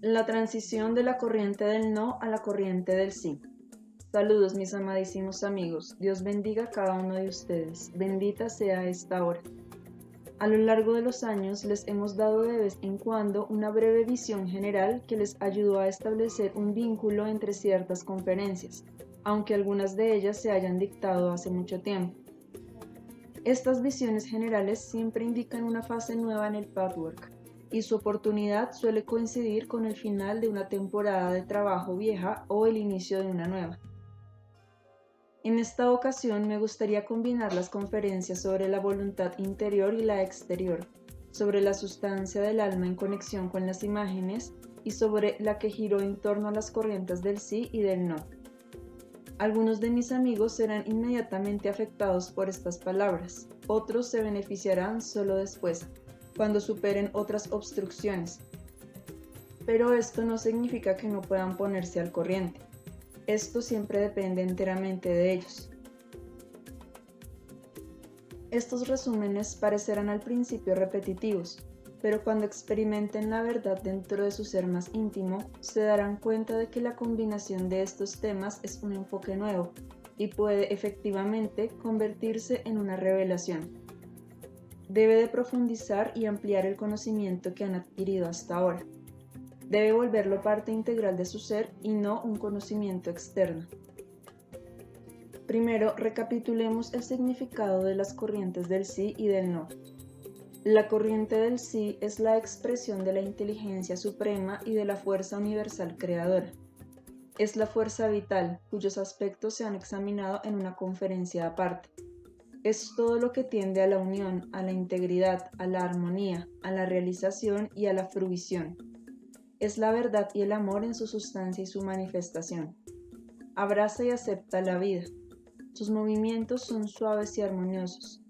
La transición de la corriente del no a la corriente del sí. Saludos mis amadísimos amigos, Dios bendiga a cada uno de ustedes, bendita sea esta hora. A lo largo de los años les hemos dado de vez en cuando una breve visión general que les ayudó a establecer un vínculo entre ciertas conferencias, aunque algunas de ellas se hayan dictado hace mucho tiempo. Estas visiones generales siempre indican una fase nueva en el patchwork, y su oportunidad suele coincidir con el final de una temporada de trabajo vieja o el inicio de una nueva. En esta ocasión me gustaría combinar las conferencias sobre la voluntad interior y la exterior, sobre la sustancia del alma en conexión con las imágenes y sobre la que giró en torno a las corrientes del sí y del no. Algunos de mis amigos serán inmediatamente afectados por estas palabras, otros se beneficiarán solo después, cuando superen otras obstrucciones. Pero esto no significa que no puedan ponerse al corriente. Esto siempre depende enteramente de ellos. Estos resúmenes parecerán al principio repetitivos, pero cuando experimenten la verdad dentro de su ser más íntimo, se darán cuenta de que la combinación de estos temas es un enfoque nuevo y puede efectivamente convertirse en una revelación. Debe de profundizar y ampliar el conocimiento que han adquirido hasta ahora. Debe volverlo parte integral de su ser y no un conocimiento externo. Primero, recapitulemos el significado de las corrientes del sí y del no. La corriente del sí es la expresión de la inteligencia suprema y de la fuerza universal creadora. Es la fuerza vital, cuyos aspectos se han examinado en una conferencia aparte. Es todo lo que tiende a la unión, a la integridad, a la armonía, a la realización y a la fruición. Es la verdad y el amor en su sustancia y su manifestación. Abraza y acepta la vida. Sus movimientos son suaves y armoniosos.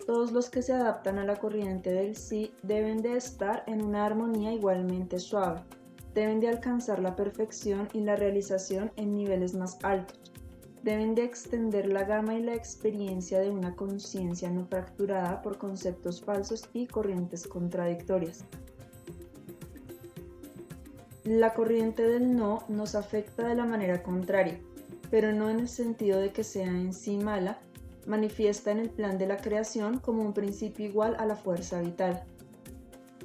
Todos los que se adaptan a la corriente del sí deben de estar en una armonía igualmente suave. Deben de alcanzar la perfección y la realización en niveles más altos. Deben de extender la gama y la experiencia de una conciencia no fracturada por conceptos falsos y corrientes contradictorias. La corriente del no nos afecta de la manera contraria, pero no en el sentido de que sea en sí mala, manifiesta en el plan de la creación como un principio igual a la fuerza vital.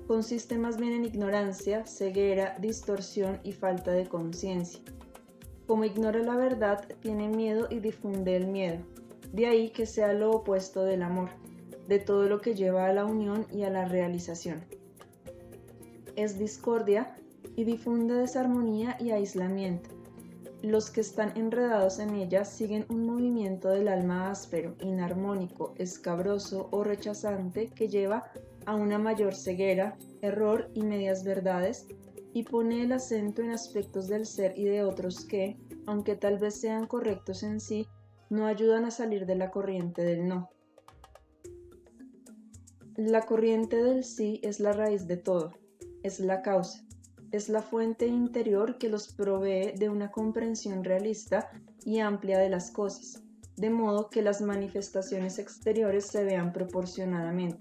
Consiste más bien en ignorancia, ceguera, distorsión y falta de conciencia. Como ignora la verdad, tiene miedo y difunde el miedo. De ahí que sea lo opuesto del amor, de todo lo que lleva a la unión y a la realización. Es discordia y difunde desarmonía y aislamiento. Los que están enredados en ella siguen un movimiento del alma áspero, inarmónico, escabroso o rechazante que lleva a una mayor ceguera, error y medias verdades, y pone el acento en aspectos del ser y de otros que, aunque tal vez sean correctos en sí, no ayudan a salir de la corriente del no. La corriente del sí es la raíz de todo, es la causa. Es la fuente interior que los provee de una comprensión realista y amplia de las cosas, de modo que las manifestaciones exteriores se vean proporcionadamente.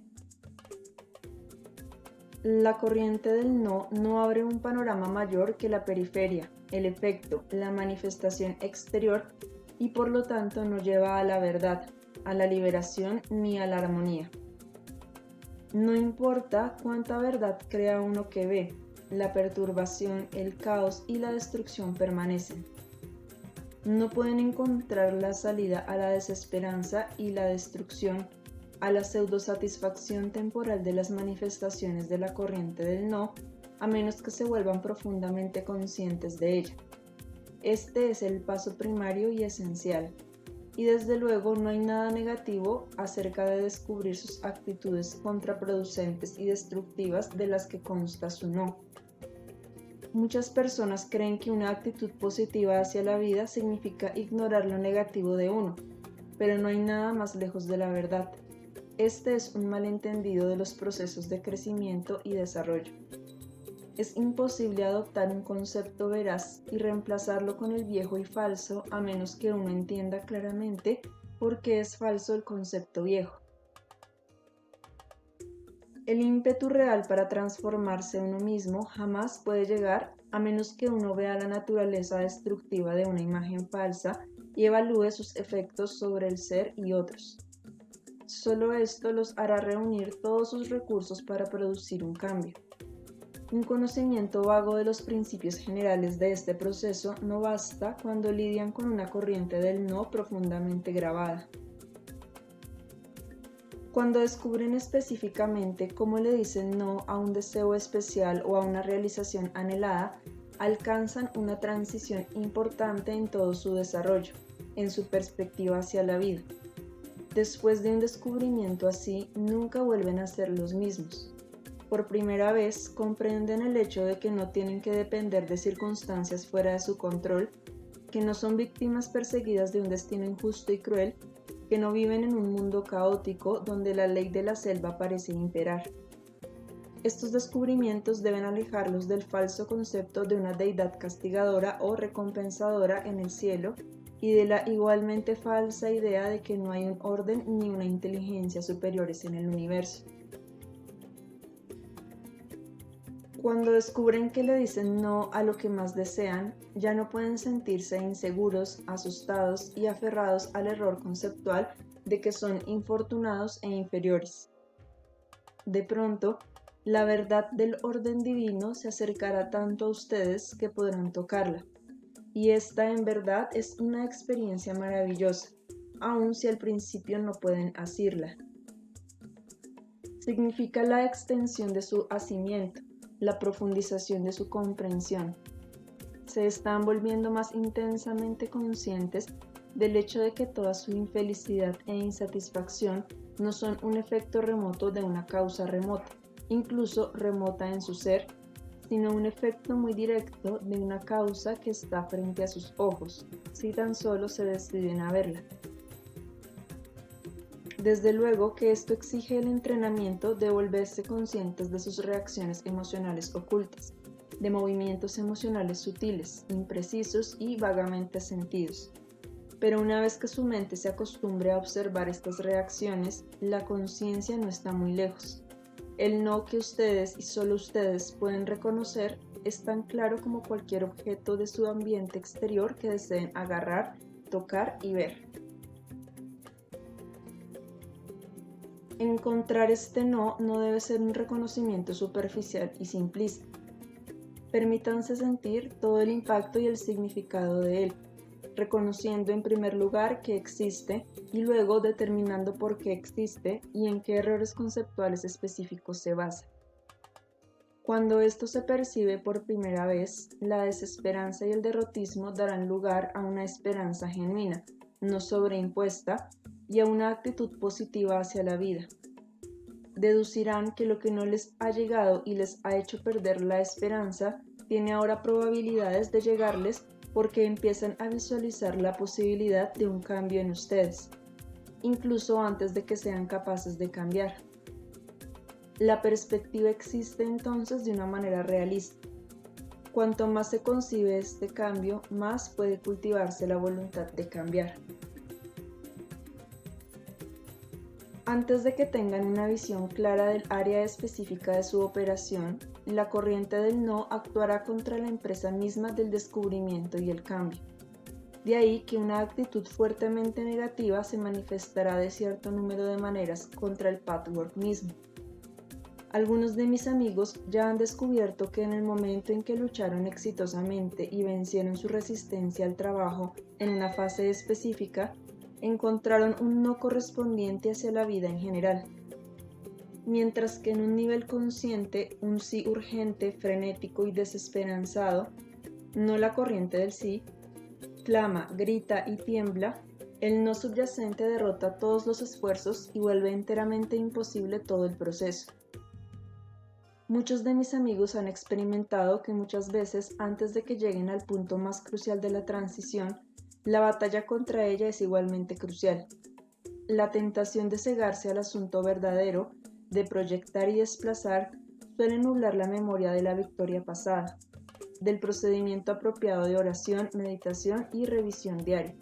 La corriente del no abre un panorama mayor que la periferia, el efecto, la manifestación exterior y por lo tanto no lleva a la verdad, a la liberación ni a la armonía. No importa cuánta verdad crea uno que ve, la perturbación, el caos y la destrucción permanecen. No pueden encontrar la salida a la desesperanza y la destrucción, a la pseudosatisfacción temporal de las manifestaciones de la corriente del no, a menos que se vuelvan profundamente conscientes de ella. Este es el paso primario y esencial, y desde luego no hay nada negativo acerca de descubrir sus actitudes contraproducentes y destructivas de las que consta su no. Muchas personas creen que una actitud positiva hacia la vida significa ignorar lo negativo de uno, pero no hay nada más lejos de la verdad. Este es un malentendido de los procesos de crecimiento y desarrollo. Es imposible adoptar un concepto veraz y reemplazarlo con el viejo y falso a menos que uno entienda claramente por qué es falso el concepto viejo. El ímpetu real para transformarse uno mismo jamás puede llegar a menos que uno vea la naturaleza destructiva de una imagen falsa y evalúe sus efectos sobre el ser y otros. Solo esto los hará reunir todos sus recursos para producir un cambio. Un conocimiento vago de los principios generales de este proceso no basta cuando lidian con una corriente del no profundamente grabada. Cuando descubren específicamente cómo le dicen no a un deseo especial o a una realización anhelada, alcanzan una transición importante en todo su desarrollo, en su perspectiva hacia la vida. Después de un descubrimiento así, nunca vuelven a ser los mismos. Por primera vez, comprenden el hecho de que no tienen que depender de circunstancias fuera de su control, que no son víctimas perseguidas de un destino injusto y cruel, que no viven en un mundo caótico donde la ley de la selva parece imperar. Estos descubrimientos deben alejarlos del falso concepto de una deidad castigadora o recompensadora en el cielo y de la igualmente falsa idea de que no hay un orden ni una inteligencia superiores en el universo. Cuando descubren que le dicen no a lo que más desean, ya no pueden sentirse inseguros, asustados y aferrados al error conceptual de que son infortunados e inferiores. De pronto, la verdad del orden divino se acercará tanto a ustedes que podrán tocarla. Y esta en verdad es una experiencia maravillosa, aun si al principio no pueden asirla. Significa la extensión de su hacimiento, la profundización de su comprensión. Se están volviendo más intensamente conscientes del hecho de que toda su infelicidad e insatisfacción no son un efecto remoto de una causa remota, incluso remota en su ser, sino un efecto muy directo de una causa que está frente a sus ojos, si tan solo se deciden a verla. Desde luego que esto exige el entrenamiento de volverse conscientes de sus reacciones emocionales ocultas, de movimientos emocionales sutiles, imprecisos y vagamente sentidos. Pero una vez que su mente se acostumbre a observar estas reacciones, la conciencia no está muy lejos. El no que ustedes y solo ustedes pueden reconocer es tan claro como cualquier objeto de su ambiente exterior que deseen agarrar, tocar y ver. Encontrar este no debe ser un reconocimiento superficial y simplista. Permítanse sentir todo el impacto y el significado de él, reconociendo en primer lugar que existe y luego determinando por qué existe y en qué errores conceptuales específicos se basa. Cuando esto se percibe por primera vez, la desesperanza y el derrotismo darán lugar a una esperanza genuina, no sobreimpuesta, y a una actitud positiva hacia la vida. Deducirán que lo que no les ha llegado y les ha hecho perder la esperanza tiene ahora probabilidades de llegarles porque empiezan a visualizar la posibilidad de un cambio en ustedes, incluso antes de que sean capaces de cambiar. La perspectiva existe entonces de una manera realista. Cuanto más se concibe este cambio, más puede cultivarse la voluntad de cambiar. Antes de que tengan una visión clara del área específica de su operación, la corriente del no actuará contra la empresa misma del descubrimiento y el cambio. De ahí que una actitud fuertemente negativa se manifestará de cierto número de maneras contra el pathwork mismo. Algunos de mis amigos ya han descubierto que en el momento en que lucharon exitosamente y vencieron su resistencia al trabajo en una fase específica, encontraron un no correspondiente hacia la vida en general, mientras que en un nivel consciente un sí urgente, frenético y desesperanzado, no la corriente del sí, clama, grita y tiembla, el no subyacente derrota todos los esfuerzos y vuelve enteramente imposible todo el proceso. Muchos de mis amigos han experimentado que muchas veces antes de que lleguen al punto más crucial de la transición, la batalla contra ella es igualmente crucial. La tentación de cegarse al asunto verdadero, de proyectar y desplazar, suele nublar la memoria de la victoria pasada, del procedimiento apropiado de oración, meditación y revisión diaria,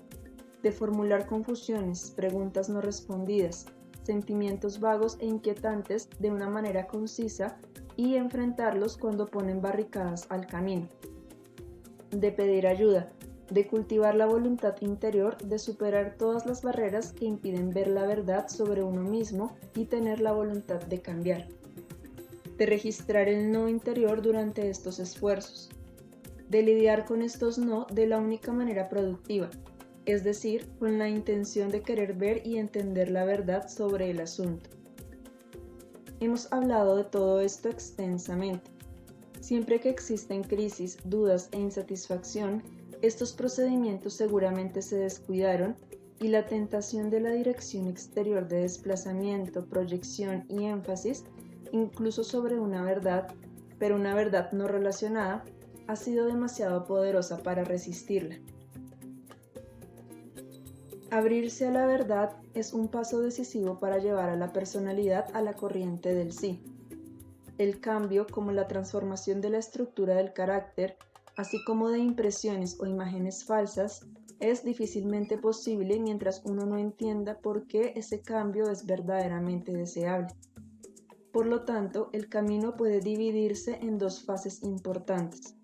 de formular confusiones, preguntas no respondidas, sentimientos vagos e inquietantes de una manera concisa y enfrentarlos cuando ponen barricadas al camino. De pedir ayuda, de cultivar la voluntad interior, de superar todas las barreras que impiden ver la verdad sobre uno mismo y tener la voluntad de cambiar. De registrar el no interior durante estos esfuerzos. De lidiar con estos no de la única manera productiva, es decir, con la intención de querer ver y entender la verdad sobre el asunto. Hemos hablado de todo esto extensamente. Siempre que existen crisis, dudas e insatisfacción, estos procedimientos seguramente se descuidaron y la tentación de la dirección exterior de desplazamiento, proyección y énfasis, incluso sobre una verdad, pero una verdad no relacionada, ha sido demasiado poderosa para resistirla. Abrirse a la verdad es un paso decisivo para llevar a la personalidad a la corriente del sí. El cambio, como la transformación de la estructura del carácter, así como de impresiones o imágenes falsas, es difícilmente posible mientras uno no entienda por qué ese cambio es verdaderamente deseable. Por lo tanto, el camino puede dividirse en dos fases importantes.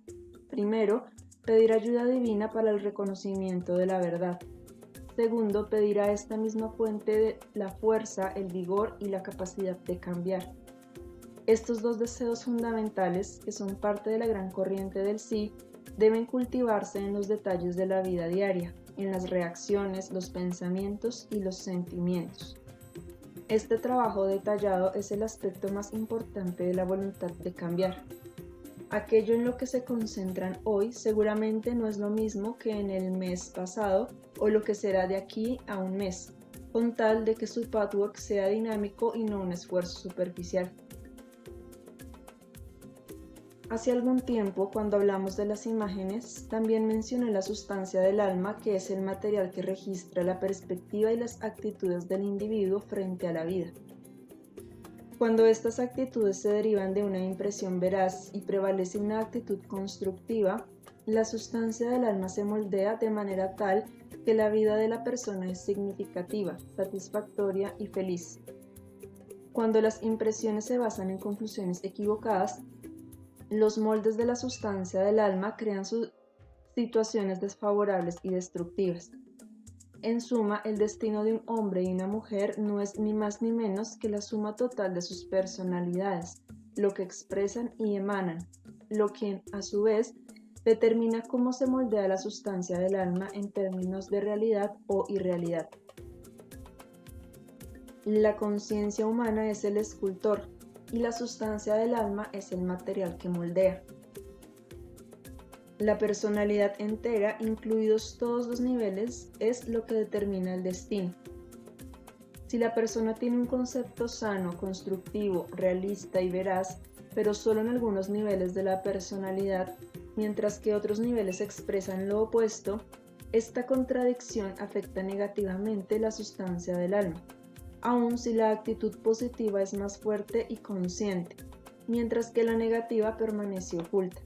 Primero, pedir ayuda divina para el reconocimiento de la verdad. Segundo, pedir a esta misma fuente de la fuerza, el vigor y la capacidad de cambiar. Estos dos deseos fundamentales, que son parte de la gran corriente del sí, deben cultivarse en los detalles de la vida diaria, en las reacciones, los pensamientos y los sentimientos. Este trabajo detallado es el aspecto más importante de la voluntad de cambiar. Aquello en lo que se concentran hoy seguramente no es lo mismo que en el mes pasado o lo que será de aquí a un mes, con tal de que su patchwork sea dinámico y no un esfuerzo superficial. Hace algún tiempo, cuando hablamos de las imágenes, también mencioné la sustancia del alma, que es el material que registra la perspectiva y las actitudes del individuo frente a la vida. Cuando estas actitudes se derivan de una impresión veraz y prevalece una actitud constructiva, la sustancia del alma se moldea de manera tal que la vida de la persona es significativa, satisfactoria y feliz. Cuando las impresiones se basan en conclusiones equivocadas, los moldes de la sustancia del alma crean situaciones desfavorables y destructivas. En suma, el destino de un hombre y una mujer no es ni más ni menos que la suma total de sus personalidades, lo que expresan y emanan, lo que, a su vez, determina cómo se moldea la sustancia del alma en términos de realidad o irrealidad. La conciencia humana es el escultor y la sustancia del alma es el material que moldea. La personalidad entera, incluidos todos los niveles, es lo que determina el destino. Si la persona tiene un concepto sano, constructivo, realista y veraz, pero solo en algunos niveles de la personalidad, mientras que otros niveles expresan lo opuesto, esta contradicción afecta negativamente la sustancia del alma, aun si la actitud positiva es más fuerte y consciente, mientras que la negativa permanece oculta.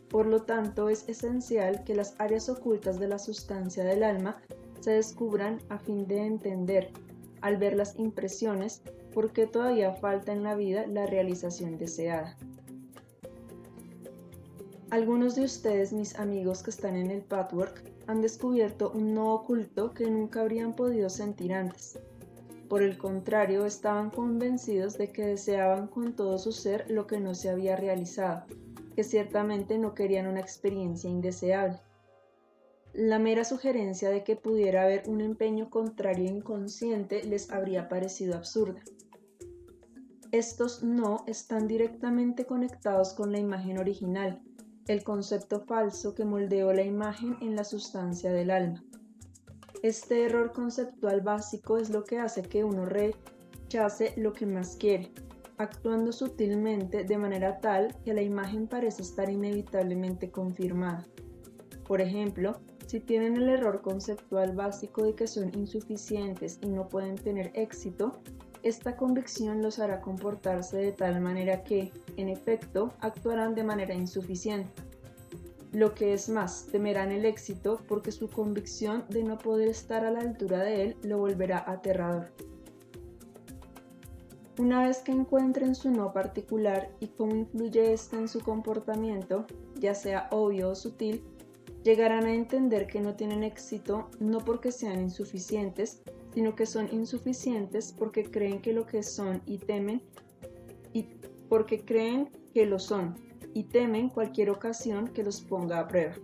Por lo tanto, es esencial que las áreas ocultas de la sustancia del alma se descubran a fin de entender, al ver las impresiones, por qué todavía falta en la vida la realización deseada. Algunos de ustedes, mis amigos que están en el patchwork, han descubierto un no oculto que nunca habrían podido sentir antes. Por el contrario, estaban convencidos de que deseaban con todo su ser lo que no se había realizado, que ciertamente no querían una experiencia indeseable. La mera sugerencia de que pudiera haber un empeño contrario inconsciente les habría parecido absurda. Estos no están directamente conectados con la imagen original, el concepto falso que moldeó la imagen en la sustancia del alma. Este error conceptual básico es lo que hace que uno rechace lo que más quiere, actuando sutilmente de manera tal que la imagen parece estar inevitablemente confirmada. Por ejemplo, si tienen el error conceptual básico de que son insuficientes y no pueden tener éxito, esta convicción los hará comportarse de tal manera que, en efecto, actuarán de manera insuficiente. Lo que es más, temerán el éxito porque su convicción de no poder estar a la altura de él lo volverá aterrador. Una vez que encuentren su no particular y cómo influye éste en su comportamiento, ya sea obvio o sutil, llegarán a entender que no tienen éxito no porque sean insuficientes, sino que son insuficientes porque creen que lo que son y temen, y porque creen que lo son y temen cualquier ocasión que los ponga a prueba.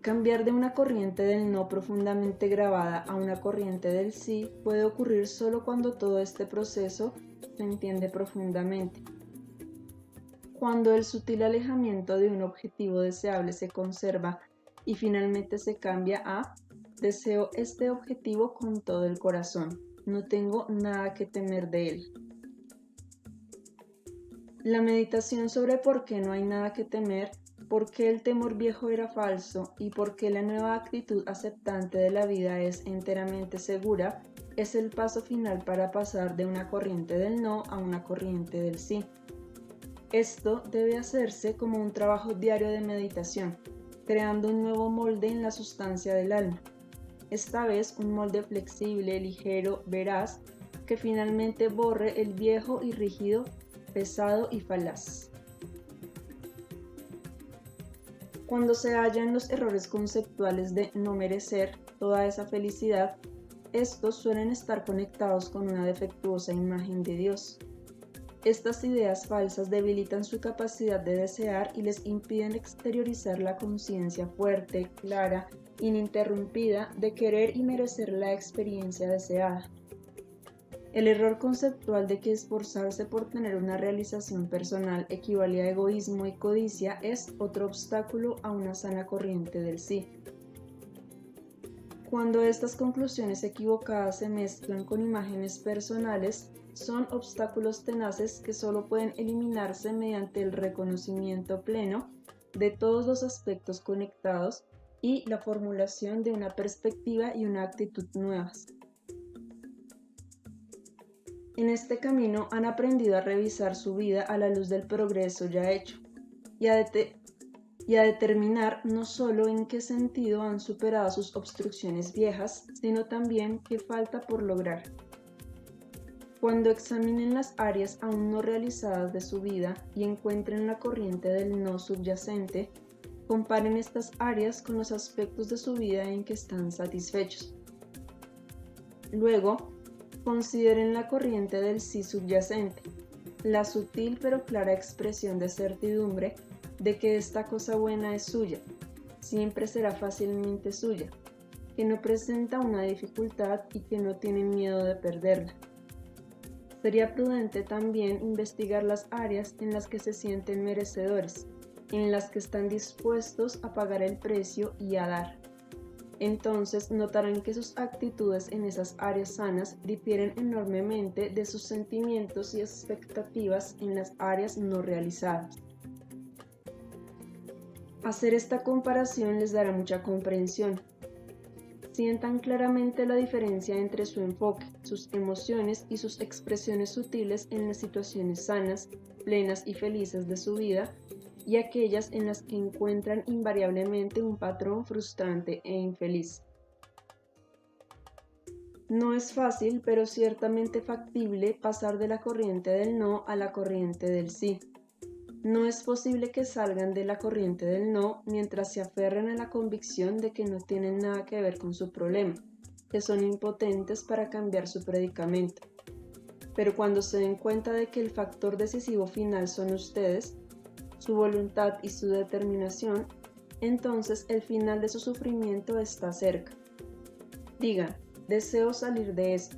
Cambiar de una corriente del no profundamente grabada a una corriente del sí puede ocurrir solo cuando todo este proceso se entiende profundamente. Cuando el sutil alejamiento de un objetivo deseable se conserva y finalmente se cambia a deseo este objetivo con todo el corazón, no tengo nada que temer de él. La meditación sobre por qué no hay nada que temer, por qué el temor viejo era falso y por qué la nueva actitud aceptante de la vida es enteramente segura, es el paso final para pasar de una corriente del no a una corriente del sí. Esto debe hacerse como un trabajo diario de meditación, creando un nuevo molde en la sustancia del alma. Esta vez un molde flexible, ligero, veraz, que finalmente borre el viejo y rígido, pesado y falaz. Cuando se hallan los errores conceptuales de no merecer toda esa felicidad, estos suelen estar conectados con una defectuosa imagen de Dios. Estas ideas falsas debilitan su capacidad de desear y les impiden exteriorizar la conciencia fuerte, clara, ininterrumpida de querer y merecer la experiencia deseada. El error conceptual de que esforzarse por tener una realización personal equivale a egoísmo y codicia es otro obstáculo a una sana corriente del sí. Cuando estas conclusiones equivocadas se mezclan con imágenes personales, son obstáculos tenaces que solo pueden eliminarse mediante el reconocimiento pleno de todos los aspectos conectados y la formulación de una perspectiva y una actitud nuevas. En este camino han aprendido a revisar su vida a la luz del progreso ya hecho y a determinar no solo en qué sentido han superado sus obstrucciones viejas, sino también qué falta por lograr. Cuando examinen las áreas aún no realizadas de su vida y encuentren la corriente del no subyacente, comparen estas áreas con los aspectos de su vida en que están satisfechos. Luego, consideren la corriente del sí subyacente, la sutil pero clara expresión de certidumbre de que esta cosa buena es suya, siempre será fácilmente suya, que no presenta una dificultad y que no tienen miedo de perderla. Sería prudente también investigar las áreas en las que se sienten merecedores, en las que están dispuestos a pagar el precio y a dar. Entonces notarán que sus actitudes en esas áreas sanas difieren enormemente de sus sentimientos y expectativas en las áreas no realizadas. Hacer esta comparación les dará mucha comprensión. Sientan claramente la diferencia entre su enfoque, sus emociones y sus expresiones sutiles en las situaciones sanas, plenas y felices de su vida y aquellas en las que encuentran invariablemente un patrón frustrante e infeliz. No es fácil, pero ciertamente factible pasar de la corriente del no a la corriente del sí. No es posible que salgan de la corriente del no mientras se aferren a la convicción de que no tienen nada que ver con su problema, que son impotentes para cambiar su predicamento. Pero cuando se den cuenta de que el factor decisivo final son ustedes, su voluntad y su determinación, entonces el final de su sufrimiento está cerca. Digan, deseo salir de esto.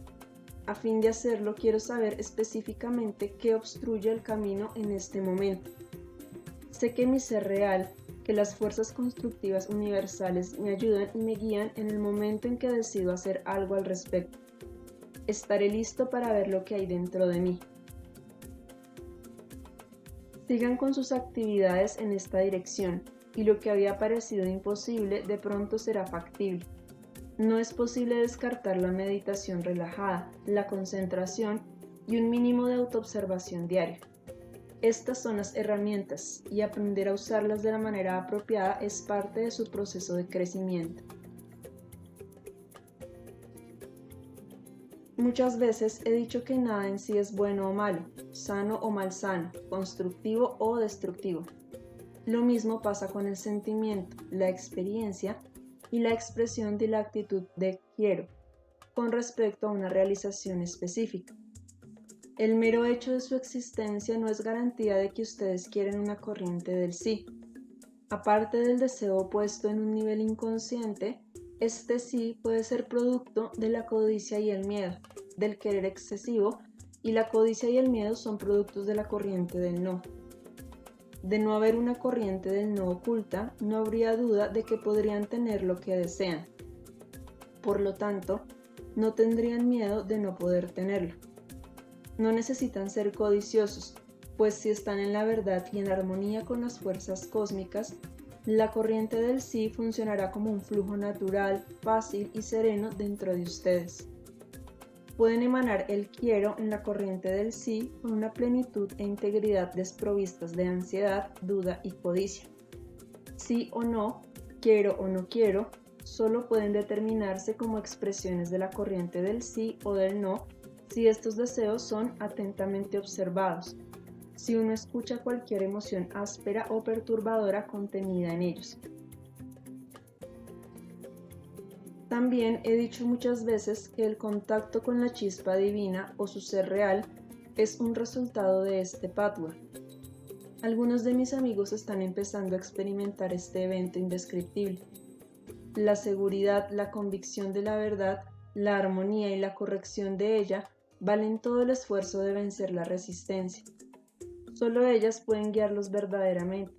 A fin de hacerlo, quiero saber específicamente qué obstruye el camino en este momento. Sé que mi ser real, que las fuerzas constructivas universales me ayudan y me guían en el momento en que decido hacer algo al respecto. Estaré listo para ver lo que hay dentro de mí. Sigan con sus actividades en esta dirección, y lo que había parecido imposible de pronto será factible. No es posible descartar la meditación relajada, la concentración y un mínimo de autoobservación diaria. Estas son las herramientas y aprender a usarlas de la manera apropiada es parte de su proceso de crecimiento. Muchas veces he dicho que nada en sí es bueno o malo, sano o malsano, constructivo o destructivo. Lo mismo pasa con el sentimiento, la experiencia y la expresión de la actitud de quiero con respecto a una realización específica. El mero hecho de su existencia no es garantía de que ustedes quieren una corriente del sí. Aparte del deseo puesto en un nivel inconsciente, este sí puede ser producto de la codicia y el miedo, del querer excesivo, y la codicia y el miedo son productos de la corriente del no. De no haber una corriente del no oculta, no habría duda de que podrían tener lo que desean. Por lo tanto, no tendrían miedo de no poder tenerlo. No necesitan ser codiciosos, pues si están en la verdad y en armonía con las fuerzas cósmicas, la corriente del sí funcionará como un flujo natural, fácil y sereno dentro de ustedes. Pueden emanar el quiero en la corriente del sí con una plenitud e integridad desprovistas de ansiedad, duda y codicia. Sí o no, quiero o no quiero, solo pueden determinarse como expresiones de la corriente del sí o del no si estos deseos son atentamente observados, si uno escucha cualquier emoción áspera o perturbadora contenida en ellos. También he dicho muchas veces que el contacto con la chispa divina o su ser real es un resultado de este pathway. Algunos de mis amigos están empezando a experimentar este evento indescriptible. La seguridad, la convicción de la verdad, la armonía y la corrección de ella valen todo el esfuerzo de vencer la resistencia. Solo ellas pueden guiarlos verdaderamente.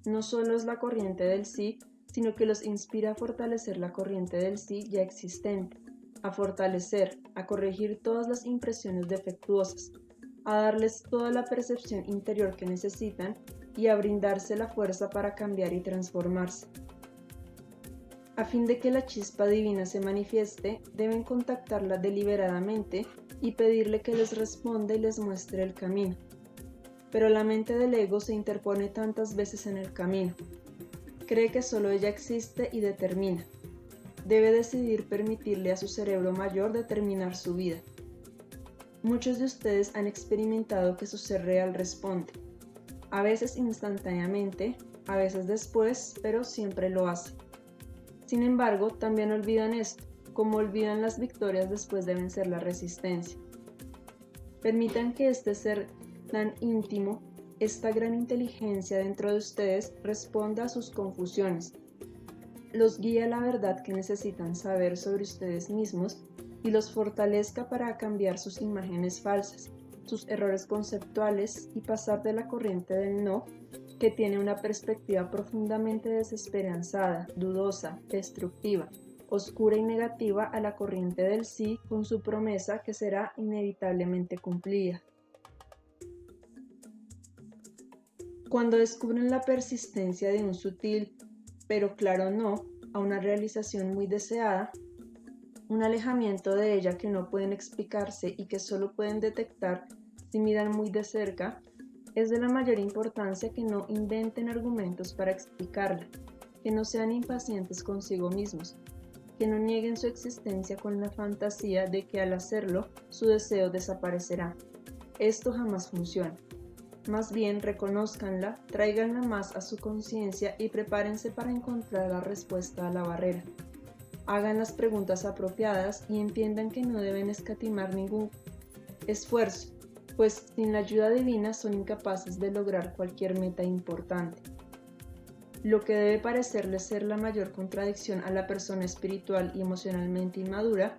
No solo es la corriente del sí, sino que los inspira a fortalecer la corriente del sí ya existente, a fortalecer, a corregir todas las impresiones defectuosas, a darles toda la percepción interior que necesitan y a brindarse la fuerza para cambiar y transformarse. A fin de que la chispa divina se manifieste, deben contactarla deliberadamente y pedirle que les responda y les muestre el camino. Pero la mente del ego se interpone tantas veces en el camino. Cree que solo ella existe y determina. Debe decidir permitirle a su cerebro mayor determinar su vida. Muchos de ustedes han experimentado que su ser real responde, a veces instantáneamente, a veces después, pero siempre lo hace. Sin embargo, también olvidan esto, como olvidan las victorias después de vencer la resistencia. Permitan que este ser tan íntimo, esta gran inteligencia dentro de ustedes, responda a sus confusiones, los guíe a la verdad que necesitan saber sobre ustedes mismos y los fortalezca para cambiar sus imágenes falsas, sus errores conceptuales y pasar de la corriente del no, que tiene una perspectiva profundamente desesperanzada, dudosa, destructiva, oscura y negativa, a la corriente del sí con su promesa que será inevitablemente cumplida. Cuando descubren la persistencia de un sutil pero claro no a una realización muy deseada, un alejamiento de ella que no pueden explicarse y que solo pueden detectar si miran muy de cerca, es de la mayor importancia que no inventen argumentos para explicarla, que no sean impacientes consigo mismos, que no nieguen su existencia con la fantasía de que al hacerlo su deseo desaparecerá. Esto jamás funciona. Más bien reconózcanla, tráiganla más a su conciencia y prepárense para encontrar la respuesta a la barrera. Hagan las preguntas apropiadas y entiendan que no deben escatimar ningún esfuerzo, pues sin la ayuda divina son incapaces de lograr cualquier meta importante. Lo que debe parecerles ser la mayor contradicción a la persona espiritual y emocionalmente inmadura,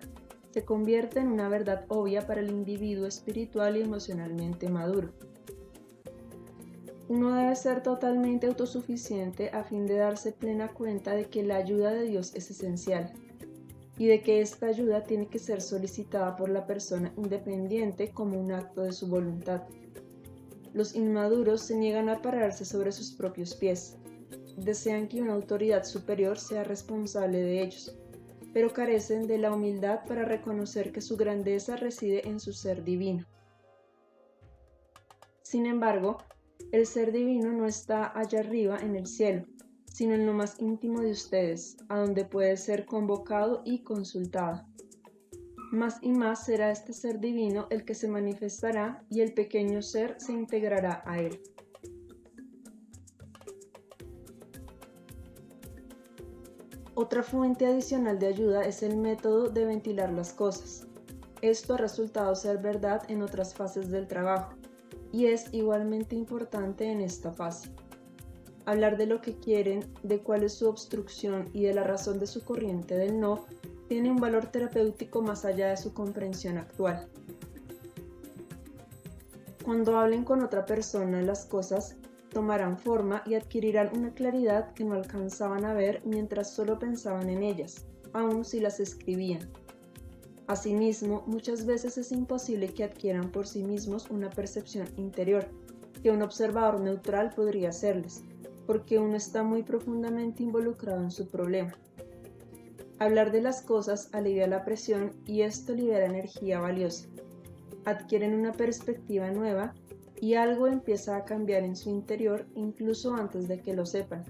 se convierte en una verdad obvia para el individuo espiritual y emocionalmente maduro. Uno debe ser totalmente autosuficiente a fin de darse plena cuenta de que la ayuda de Dios es esencial y de que esta ayuda tiene que ser solicitada por la persona independiente como un acto de su voluntad. Los inmaduros se niegan a pararse sobre sus propios pies. Desean que una autoridad superior sea responsable de ellos, pero carecen de la humildad para reconocer que su grandeza reside en su ser divino. Sin embargo, el ser divino no está allá arriba en el cielo, sino en lo más íntimo de ustedes, a donde puede ser convocado y consultado. Más y más será este ser divino el que se manifestará y el pequeño ser se integrará a él. Otra fuente adicional de ayuda es el método de ventilar las cosas. Esto ha resultado ser verdad en otras fases del trabajo y es igualmente importante en esta fase. Hablar de lo que quieren, de cuál es su obstrucción y de la razón de su corriente del no tiene un valor terapéutico más allá de su comprensión actual. Cuando hablen con otra persona, las cosas tomarán forma y adquirirán una claridad que no alcanzaban a ver mientras solo pensaban en ellas, aun si las escribían. Asimismo, muchas veces es imposible que adquieran por sí mismos una percepción interior, que un observador neutral podría hacerles, porque uno está muy profundamente involucrado en su problema. Hablar de las cosas alivia la presión y esto libera energía valiosa. Adquieren una perspectiva nueva y algo empieza a cambiar en su interior incluso antes de que lo sepan.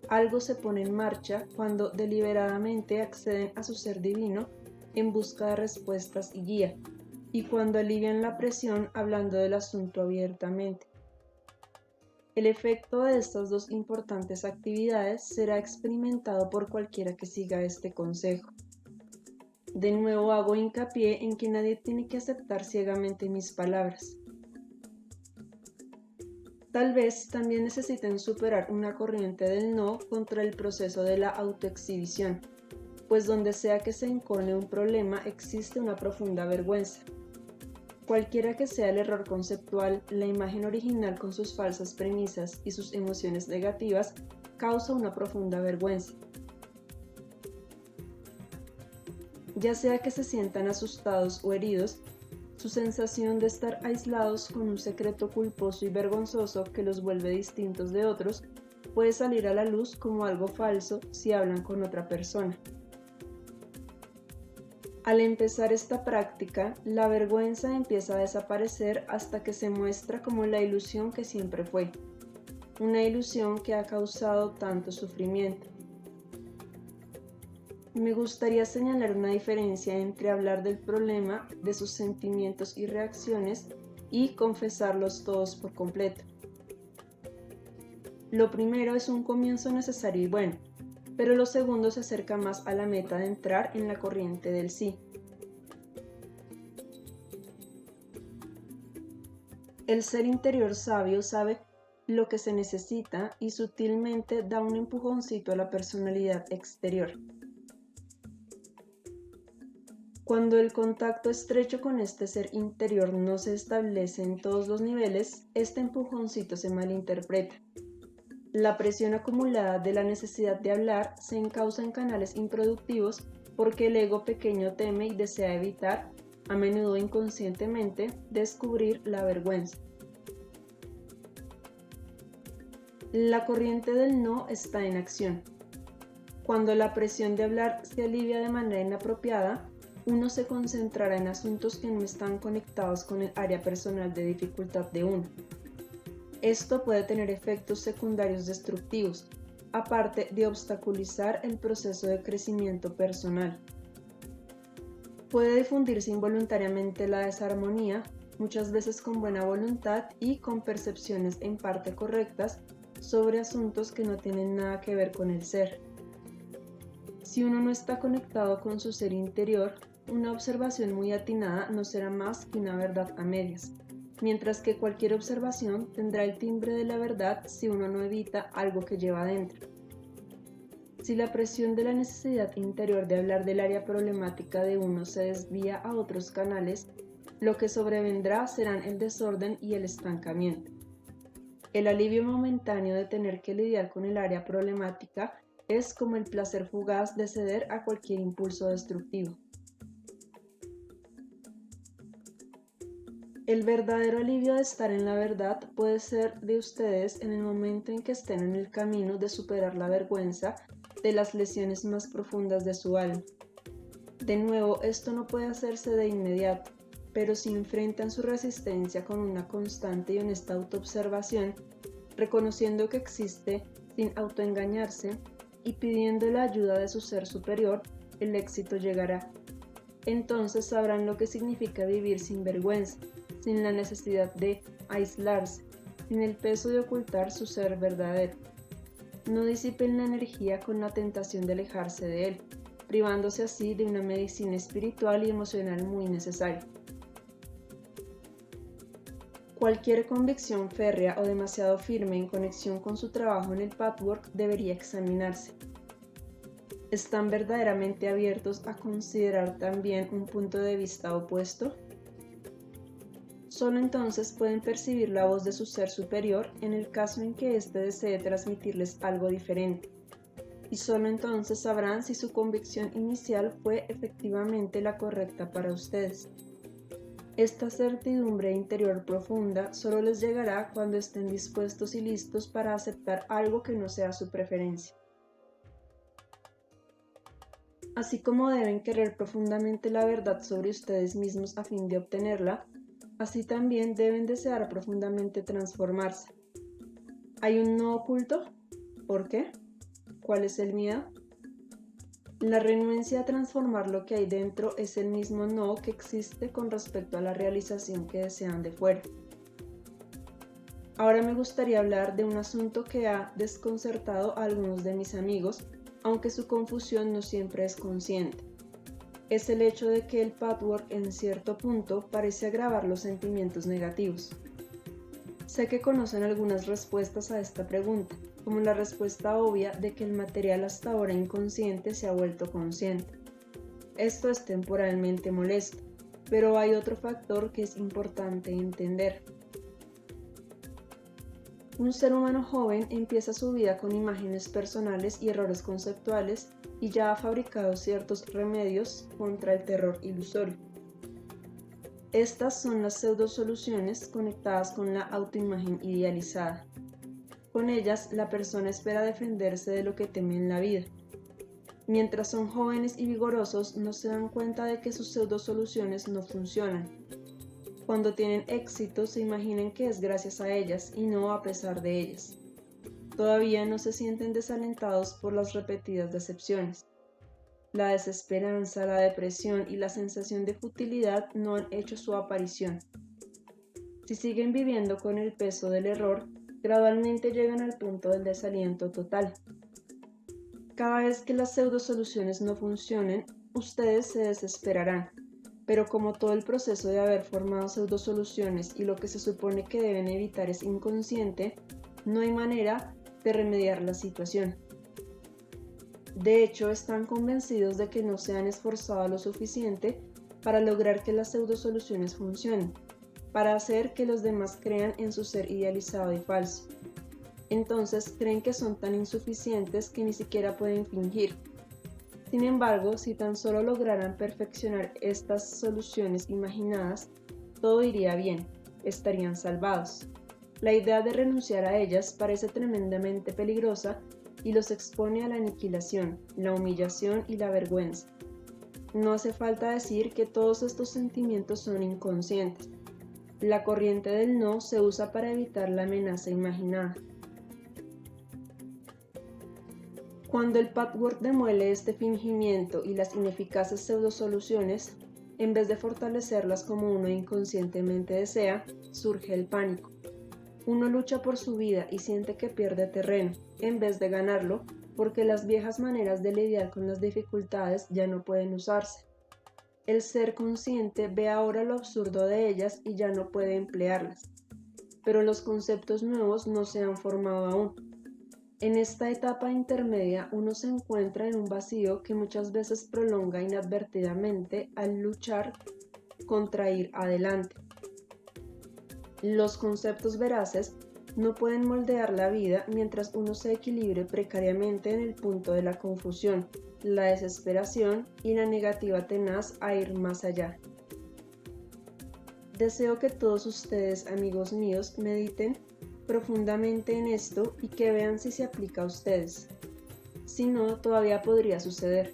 Algo se pone en marcha cuando deliberadamente acceden a su ser divino en busca de respuestas y guía, y cuando alivian la presión hablando del asunto abiertamente. El efecto de estas dos importantes actividades será experimentado por cualquiera que siga este consejo. De nuevo hago hincapié en que nadie tiene que aceptar ciegamente mis palabras. Tal vez también necesiten superar una corriente del no contra el proceso de la autoexhibición, pues donde sea que se encone un problema existe una profunda vergüenza. Cualquiera que sea el error conceptual, la imagen original con sus falsas premisas y sus emociones negativas causa una profunda vergüenza. Ya sea que se sientan asustados o heridos, su sensación de estar aislados con un secreto culposo y vergonzoso que los vuelve distintos de otros puede salir a la luz como algo falso si hablan con otra persona. Al empezar esta práctica, la vergüenza empieza a desaparecer hasta que se muestra como la ilusión que siempre fue, una ilusión que ha causado tanto sufrimiento. Me gustaría señalar una diferencia entre hablar del problema, de sus sentimientos y reacciones, y confesarlos todos por completo. Lo primero es un comienzo necesario y bueno, pero lo segundo se acerca más a la meta de entrar en la corriente del sí. El ser interior sabio sabe lo que se necesita y sutilmente da un empujoncito a la personalidad exterior. Cuando el contacto estrecho con este ser interior no se establece en todos los niveles, este empujoncito se malinterpreta. La presión acumulada de la necesidad de hablar se encausa en canales improductivos porque el ego pequeño teme y desea evitar, a menudo inconscientemente, descubrir la vergüenza. La corriente del no está en acción. Cuando la presión de hablar se alivia de manera inapropiada, uno se concentrará en asuntos que no están conectados con el área personal de dificultad de uno. Esto puede tener efectos secundarios destructivos, aparte de obstaculizar el proceso de crecimiento personal. Puede difundirse involuntariamente la desarmonía, muchas veces con buena voluntad y con percepciones en parte correctas sobre asuntos que no tienen nada que ver con el ser. Si uno no está conectado con su ser interior, una observación muy atinada no será más que una verdad a medias, mientras que cualquier observación tendrá el timbre de la verdad si uno no evita algo que lleva dentro. Si la presión de la necesidad interior de hablar del área problemática de uno se desvía a otros canales, lo que sobrevendrá serán el desorden y el estancamiento. El alivio momentáneo de tener que lidiar con el área problemática es como el placer fugaz de ceder a cualquier impulso destructivo. El verdadero alivio de estar en la verdad puede ser de ustedes en el momento en que estén en el camino de superar la vergüenza de las lesiones más profundas de su alma. De nuevo, esto no puede hacerse de inmediato, pero si enfrentan su resistencia con una constante y honesta autoobservación, reconociendo que existe sin autoengañarse y pidiendo la ayuda de su ser superior, el éxito llegará. Entonces sabrán lo que significa vivir sin vergüenza, sin la necesidad de aislarse, sin el peso de ocultar su ser verdadero. No disipen la energía con la tentación de alejarse de él, privándose así de una medicina espiritual y emocional muy necesaria. Cualquier convicción férrea o demasiado firme en conexión con su trabajo en el patchwork debería examinarse. ¿Están verdaderamente abiertos a considerar también un punto de vista opuesto? Solo entonces pueden percibir la voz de su ser superior en el caso en que éste desee transmitirles algo diferente. Y solo entonces sabrán si su convicción inicial fue efectivamente la correcta para ustedes. Esta certidumbre interior profunda solo les llegará cuando estén dispuestos y listos para aceptar algo que no sea su preferencia. Así como deben querer profundamente la verdad sobre ustedes mismos a fin de obtenerla, así también deben desear profundamente transformarse. ¿Hay un no oculto? ¿Por qué? ¿Cuál es el miedo? La renuencia a transformar lo que hay dentro es el mismo no que existe con respecto a la realización que desean de fuera. Ahora me gustaría hablar de un asunto que ha desconcertado a algunos de mis amigos, aunque su confusión no siempre es consciente. Es el hecho de que el patchwork en cierto punto parece agravar los sentimientos negativos. Sé que conocen algunas respuestas a esta pregunta, como la respuesta obvia de que el material hasta ahora inconsciente se ha vuelto consciente. Esto es temporalmente molesto, pero hay otro factor que es importante entender. Un ser humano joven empieza su vida con imágenes personales y errores conceptuales y ya ha fabricado ciertos remedios contra el terror ilusorio. Estas son las pseudosoluciones conectadas con la autoimagen idealizada. Con ellas, la persona espera defenderse de lo que teme en la vida. Mientras son jóvenes y vigorosos, no se dan cuenta de que sus pseudosoluciones no funcionan. Cuando tienen éxito, se imaginan que es gracias a ellas y no a pesar de ellas. Todavía no se sienten desalentados por las repetidas decepciones. La desesperanza, la depresión y la sensación de futilidad no han hecho su aparición. Si siguen viviendo con el peso del error, gradualmente llegan al punto del desaliento total. Cada vez que las pseudosoluciones no funcionen, ustedes se desesperarán, pero como todo el proceso de haber formado pseudosoluciones y lo que se supone que deben evitar es inconsciente, no hay manera de remediar la situación. De hecho, están convencidos de que no se han esforzado lo suficiente para lograr que las pseudosoluciones funcionen, para hacer que los demás crean en su ser idealizado y falso. Entonces creen que son tan insuficientes que ni siquiera pueden fingir. Sin embargo, si tan solo lograran perfeccionar estas soluciones imaginadas, todo iría bien, estarían salvados. La idea de renunciar a ellas parece tremendamente peligrosa y los expone a la aniquilación, la humillación y la vergüenza. No hace falta decir que todos estos sentimientos son inconscientes. La corriente del no se usa para evitar la amenaza imaginada. Cuando el patchwork demuele este fingimiento y las ineficaces pseudosoluciones, en vez de fortalecerlas como uno inconscientemente desea, surge el pánico. Uno lucha por su vida y siente que pierde terreno, en vez de ganarlo, porque las viejas maneras de lidiar con las dificultades ya no pueden usarse. El ser consciente ve ahora lo absurdo de ellas y ya no puede emplearlas, pero los conceptos nuevos no se han formado aún. En esta etapa intermedia uno se encuentra en un vacío que muchas veces prolonga inadvertidamente al luchar contra ir adelante. Los conceptos veraces no pueden moldear la vida mientras uno se equilibre precariamente en el punto de la confusión, la desesperación y la negativa tenaz a ir más allá. Deseo que todos ustedes, amigos míos, mediten profundamente en esto y que vean si se aplica a ustedes. Si no, todavía podría suceder.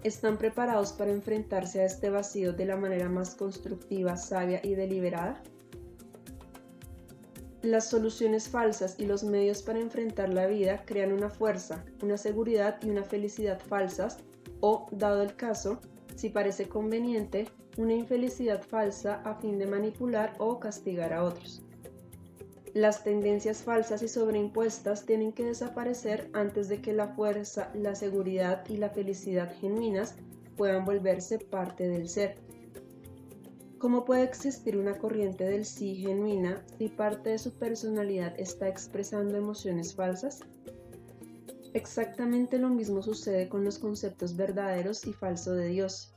¿Están preparados para enfrentarse a este vacío de la manera más constructiva, sabia y deliberada? Las soluciones falsas y los medios para enfrentar la vida crean una fuerza, una seguridad y una felicidad falsas o, dado el caso, si parece conveniente, una infelicidad falsa a fin de manipular o castigar a otros. Las tendencias falsas y sobreimpuestas tienen que desaparecer antes de que la fuerza, la seguridad y la felicidad genuinas puedan volverse parte del ser. ¿Cómo puede existir una corriente del sí genuina si parte de su personalidad está expresando emociones falsas? Exactamente lo mismo sucede con los conceptos verdaderos y falsos de Dios.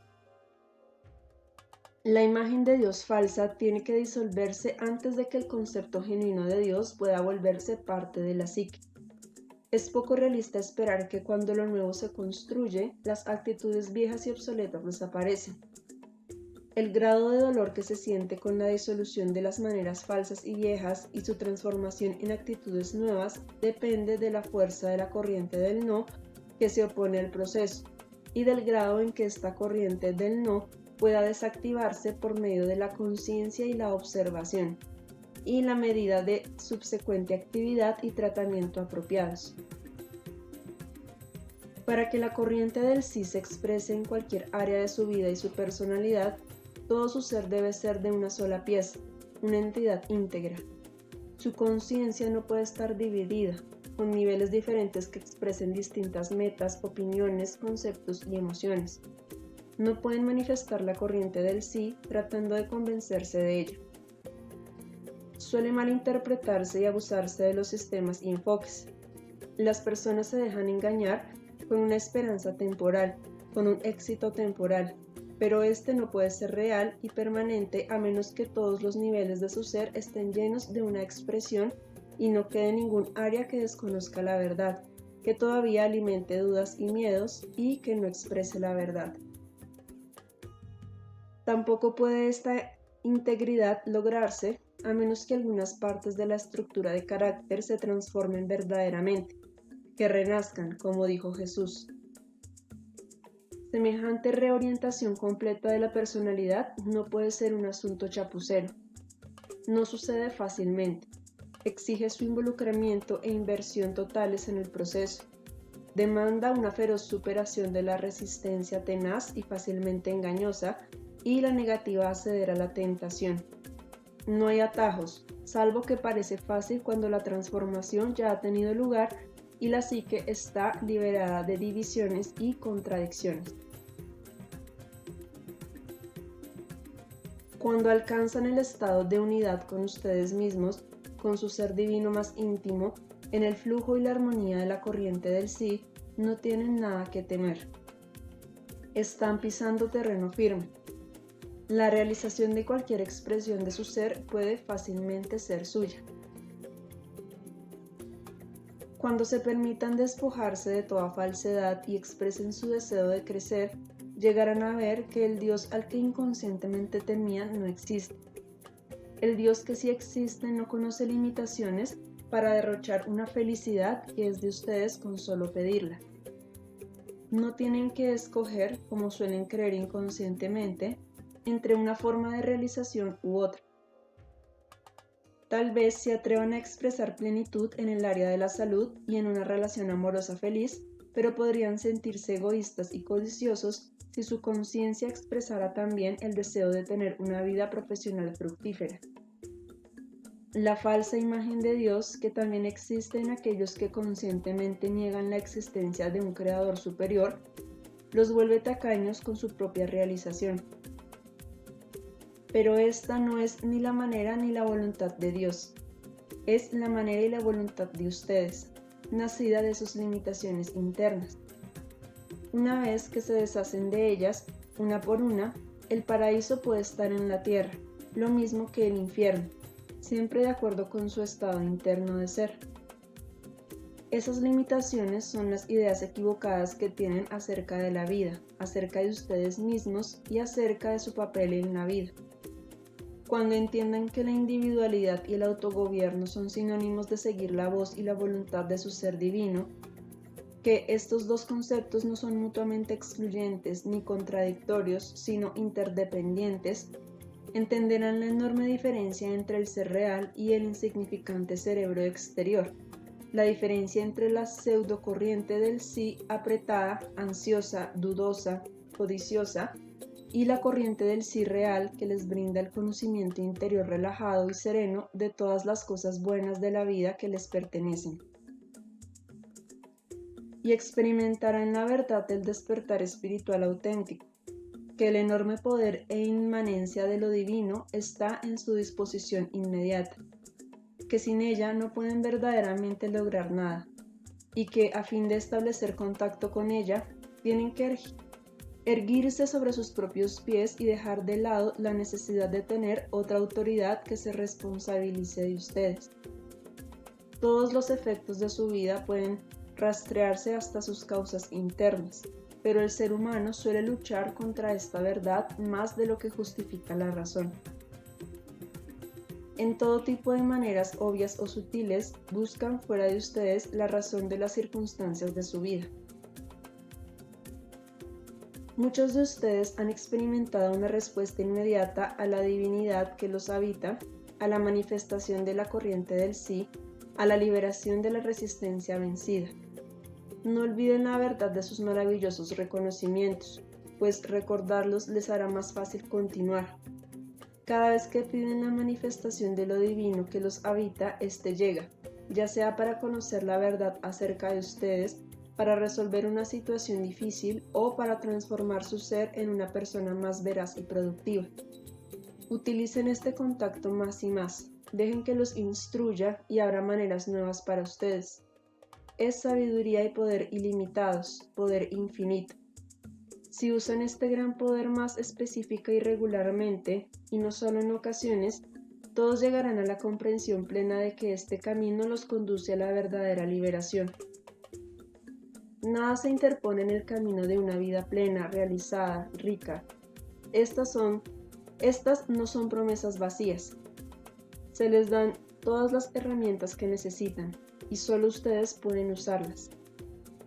La imagen de Dios falsa tiene que disolverse antes de que el concepto genuino de Dios pueda volverse parte de la psique. Es poco realista esperar que cuando lo nuevo se construye, las actitudes viejas y obsoletas desaparecen. El grado de dolor que se siente con la disolución de las maneras falsas y viejas y su transformación en actitudes nuevas depende de la fuerza de la corriente del no que se opone al proceso y del grado en que esta corriente del no pueda desactivarse por medio de la conciencia y la observación y la medida de subsecuente actividad y tratamiento apropiados. Para que la corriente del sí se exprese en cualquier área de su vida y su personalidad, todo su ser debe ser de una sola pieza, una entidad íntegra. Su conciencia no puede estar dividida, con niveles diferentes que expresen distintas metas, opiniones, conceptos y emociones. No pueden manifestar la corriente del sí tratando de convencerse de ella. Suele malinterpretarse y abusarse de los sistemas y enfoques. Las personas se dejan engañar con una esperanza temporal, con un éxito temporal, pero este no puede ser real y permanente a menos que todos los niveles de su ser estén llenos de una expresión y no quede ningún área que desconozca la verdad, que todavía alimente dudas y miedos y que no exprese la verdad. Tampoco puede esta integridad lograrse a menos que algunas partes de la estructura de carácter se transformen verdaderamente, que renazcan, como dijo Jesús. Semejante reorientación completa de la personalidad no puede ser un asunto chapucero. No sucede fácilmente. Exige su involucramiento e inversión totales en el proceso. Demanda una feroz superación de la resistencia tenaz y fácilmente engañosa y la negativa a ceder a la tentación. No hay atajos, salvo que parece fácil cuando la transformación ya ha tenido lugar y la psique está liberada de divisiones y contradicciones. Cuando alcanzan el estado de unidad con ustedes mismos, con su ser divino más íntimo, en el flujo y la armonía de la corriente del sí, no tienen nada que temer. Están pisando terreno firme. La realización de cualquier expresión de su ser puede fácilmente ser suya. Cuando se permitan despojarse de toda falsedad y expresen su deseo de crecer, llegarán a ver que el Dios al que inconscientemente temían no existe. El Dios que sí existe no conoce limitaciones para derrochar una felicidad que es de ustedes con solo pedirla. No tienen que escoger, como suelen creer inconscientemente, entre una forma de realización u otra. Tal vez se atrevan a expresar plenitud en el área de la salud y en una relación amorosa feliz, pero podrían sentirse egoístas y codiciosos si su conciencia expresara también el deseo de tener una vida profesional fructífera. La falsa imagen de Dios, que también existe en aquellos que conscientemente niegan la existencia de un creador superior, los vuelve tacaños con su propia realización. Pero esta no es ni la manera ni la voluntad de Dios, es la manera y la voluntad de ustedes, nacida de sus limitaciones internas. Una vez que se deshacen de ellas, una por una, el paraíso puede estar en la tierra, lo mismo que el infierno, siempre de acuerdo con su estado interno de ser. Esas limitaciones son las ideas equivocadas que tienen acerca de la vida, acerca de ustedes mismos y acerca de su papel en la vida. Cuando entiendan que la individualidad y el autogobierno son sinónimos de seguir la voz y la voluntad de su ser divino, que estos dos conceptos no son mutuamente excluyentes ni contradictorios, sino interdependientes, entenderán la enorme diferencia entre el ser real y el insignificante cerebro exterior, la diferencia entre la pseudocorriente del sí apretada, ansiosa, dudosa, codiciosa, y la corriente del sí real que les brinda el conocimiento interior relajado y sereno de todas las cosas buenas de la vida que les pertenecen. Y experimentarán la verdad del despertar espiritual auténtico, que el enorme poder e inmanencia de lo divino está en su disposición inmediata, que sin ella no pueden verdaderamente lograr nada, y que a fin de establecer contacto con ella, tienen que erguirse sobre sus propios pies y dejar de lado la necesidad de tener otra autoridad que se responsabilice de ustedes. Todos los efectos de su vida pueden rastrearse hasta sus causas internas, pero el ser humano suele luchar contra esta verdad más de lo que justifica la razón. En todo tipo de maneras obvias o sutiles, buscan fuera de ustedes la razón de las circunstancias de su vida. Muchos de ustedes han experimentado una respuesta inmediata a la divinidad que los habita, a la manifestación de la corriente del sí, a la liberación de la resistencia vencida. No olviden la verdad de sus maravillosos reconocimientos, pues recordarlos les hará más fácil continuar. Cada vez que piden la manifestación de lo divino que los habita, éste llega, ya sea para conocer la verdad acerca de ustedes, para resolver una situación difícil o para transformar su ser en una persona más veraz y productiva. Utilicen este contacto más y más, dejen que los instruya y abra maneras nuevas para ustedes. Es sabiduría y poder ilimitados, poder infinito. Si usan este gran poder más específica y regularmente, y no solo en ocasiones, todos llegarán a la comprensión plena de que este camino los conduce a la verdadera liberación. Nada se interpone en el camino de una vida plena, realizada, rica. Estas no son promesas vacías. Se les dan todas las herramientas que necesitan, y solo ustedes pueden usarlas.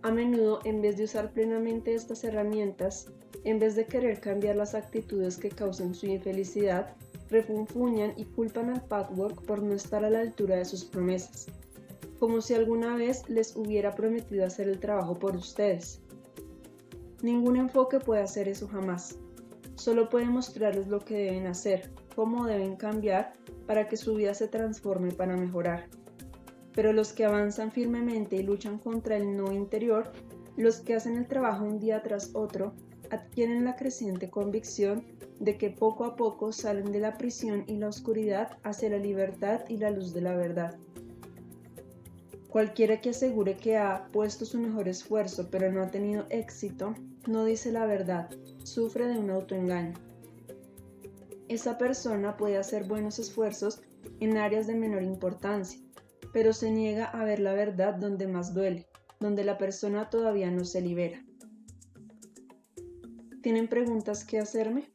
A menudo, en vez de usar plenamente estas herramientas, en vez de querer cambiar las actitudes que causan su infelicidad, refunfuñan y culpan al patchwork por no estar a la altura de sus promesas, como si alguna vez les hubiera prometido hacer el trabajo por ustedes. Ningún enfoque puede hacer eso jamás. Solo puede mostrarles lo que deben hacer, cómo deben cambiar para que su vida se transforme para mejorar. Pero los que avanzan firmemente y luchan contra el no interior, los que hacen el trabajo un día tras otro, adquieren la creciente convicción de que poco a poco salen de la prisión y la oscuridad hacia la libertad y la luz de la verdad. Cualquiera que asegure que ha puesto su mejor esfuerzo pero no ha tenido éxito, no dice la verdad, sufre de un autoengaño. Esa persona puede hacer buenos esfuerzos en áreas de menor importancia, pero se niega a ver la verdad donde más duele, donde la persona todavía no se libera. ¿Tienen preguntas que hacerme?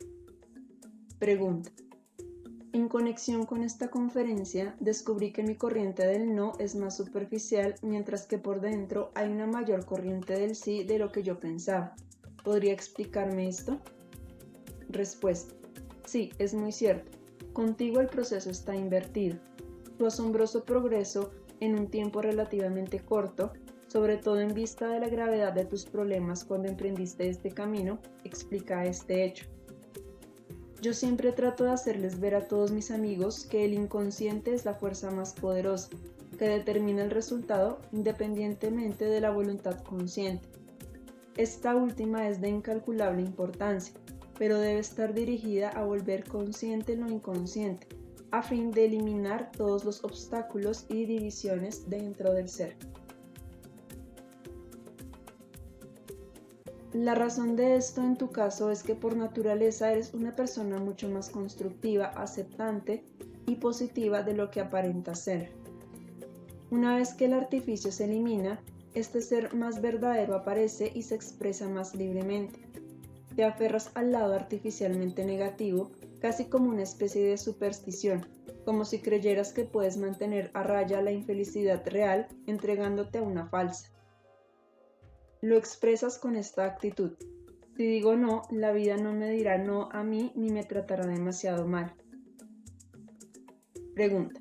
Pregunta. En conexión con esta conferencia, descubrí que mi corriente del no es más superficial, mientras que por dentro hay una mayor corriente del sí de lo que yo pensaba. ¿Podría explicarme esto? Respuesta. Sí, es muy cierto. Contigo el proceso está invertido. Tu asombroso progreso en un tiempo relativamente corto, sobre todo en vista de la gravedad de tus problemas cuando emprendiste este camino, explica este hecho. Yo siempre trato de hacerles ver a todos mis amigos que el inconsciente es la fuerza más poderosa, que determina el resultado independientemente de la voluntad consciente. Esta última es de incalculable importancia, pero debe estar dirigida a volver consciente lo inconsciente, a fin de eliminar todos los obstáculos y divisiones dentro del ser. La razón de esto en tu caso es que por naturaleza eres una persona mucho más constructiva, aceptante y positiva de lo que aparenta ser. Una vez que el artificio se elimina, este ser más verdadero aparece y se expresa más libremente. Te aferras al lado artificialmente negativo, casi como una especie de superstición, como si creyeras que puedes mantener a raya la infelicidad real entregándote a una falsa. Lo expresas con esta actitud. Si digo no, la vida no me dirá no a mí ni me tratará demasiado mal. Pregunta.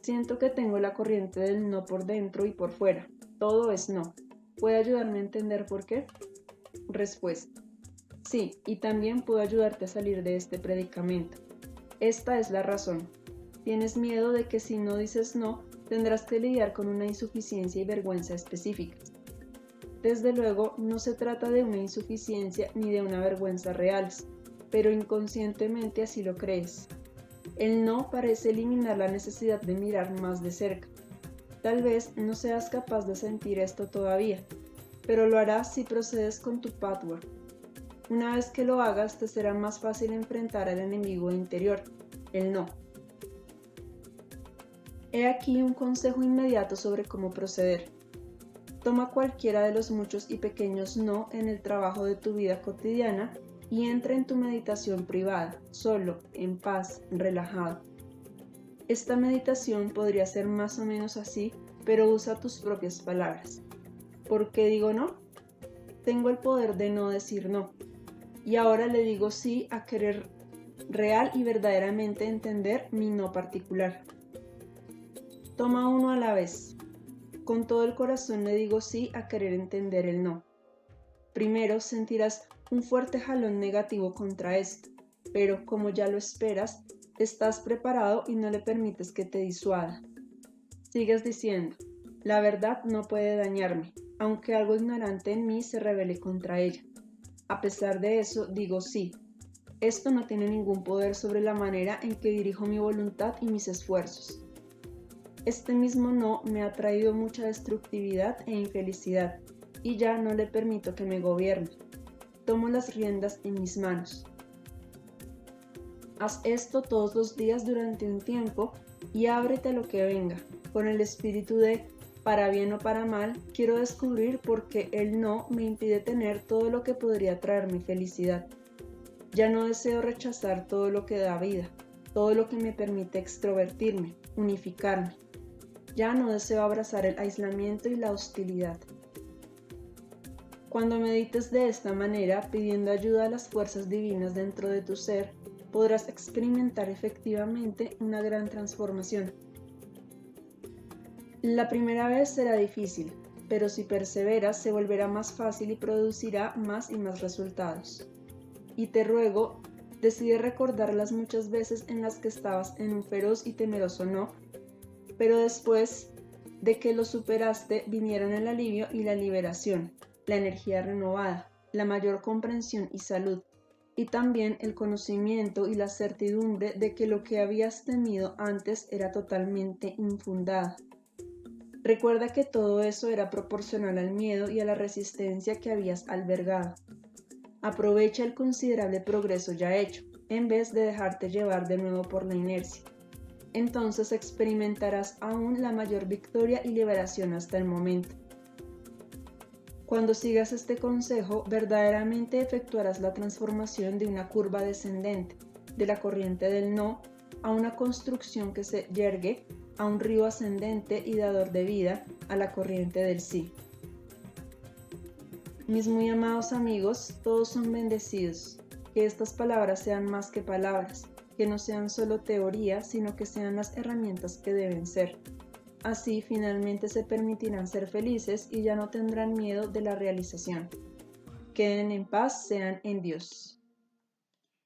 Siento que tengo la corriente del no por dentro y por fuera. Todo es no. ¿Puede ayudarme a entender por qué? Respuesta. Sí, y también puedo ayudarte a salir de este predicamento. Esta es la razón. Tienes miedo de que si no dices no, tendrás que lidiar con una insuficiencia y vergüenza específicas. Desde luego, no se trata de una insuficiencia ni de una vergüenza reales, pero inconscientemente así lo crees. El no parece eliminar la necesidad de mirar más de cerca. Tal vez no seas capaz de sentir esto todavía, pero lo harás si procedes con tu pathwork. Una vez que lo hagas, te será más fácil enfrentar al enemigo interior, el no. He aquí un consejo inmediato sobre cómo proceder. Toma cualquiera de los muchos y pequeños no en el trabajo de tu vida cotidiana y entra en tu meditación privada, solo, en paz, relajado. Esta meditación podría ser más o menos así, pero usa tus propias palabras. ¿Por qué digo no? Tengo el poder de no decir no. Y ahora le digo sí a querer real y verdaderamente entender mi no particular. Toma uno a la vez. Con todo el corazón le digo sí a querer entender el no. Primero sentirás un fuerte jalón negativo contra esto, pero como ya lo esperas, estás preparado y no le permites que te disuada. Sigues diciendo, la verdad no puede dañarme, aunque algo ignorante en mí se rebele contra ella. A pesar de eso, digo sí. Esto no tiene ningún poder sobre la manera en que dirijo mi voluntad y mis esfuerzos. Este mismo no me ha traído mucha destructividad e infelicidad, y ya no le permito que me gobierne. Tomo las riendas en mis manos. Haz esto todos los días durante un tiempo y ábrete a lo que venga, con el espíritu de, para bien o para mal, quiero descubrir por qué el no me impide tener todo lo que podría traerme felicidad. Ya no deseo rechazar todo lo que da vida, todo lo que me permite extrovertirme, unificarme. Ya no deseo abrazar el aislamiento y la hostilidad. Cuando medites de esta manera, pidiendo ayuda a las fuerzas divinas dentro de tu ser, podrás experimentar efectivamente una gran transformación. La primera vez será difícil, pero si perseveras se volverá más fácil y producirá más y más resultados. Y te ruego, decide recordar las muchas veces en las que estabas en un feroz y temeroso no, pero después de que lo superaste vinieron el alivio y la liberación, la energía renovada, la mayor comprensión y salud, y también el conocimiento y la certidumbre de que lo que habías temido antes era totalmente infundado. Recuerda que todo eso era proporcional al miedo y a la resistencia que habías albergado. Aprovecha el considerable progreso ya hecho, en vez de dejarte llevar de nuevo por la inercia. Entonces experimentarás aún la mayor victoria y liberación hasta el momento. Cuando sigas este consejo, verdaderamente efectuarás la transformación de una curva descendente, de la corriente del no, a una construcción que se yergue, a un río ascendente y dador de vida, a la corriente del sí. Mis muy amados amigos, todos son bendecidos. Que estas palabras sean más que palabras, que no sean solo teoría, sino que sean las herramientas que deben ser. Así finalmente se permitirán ser felices y ya no tendrán miedo de la realización. Queden en paz, sean en Dios.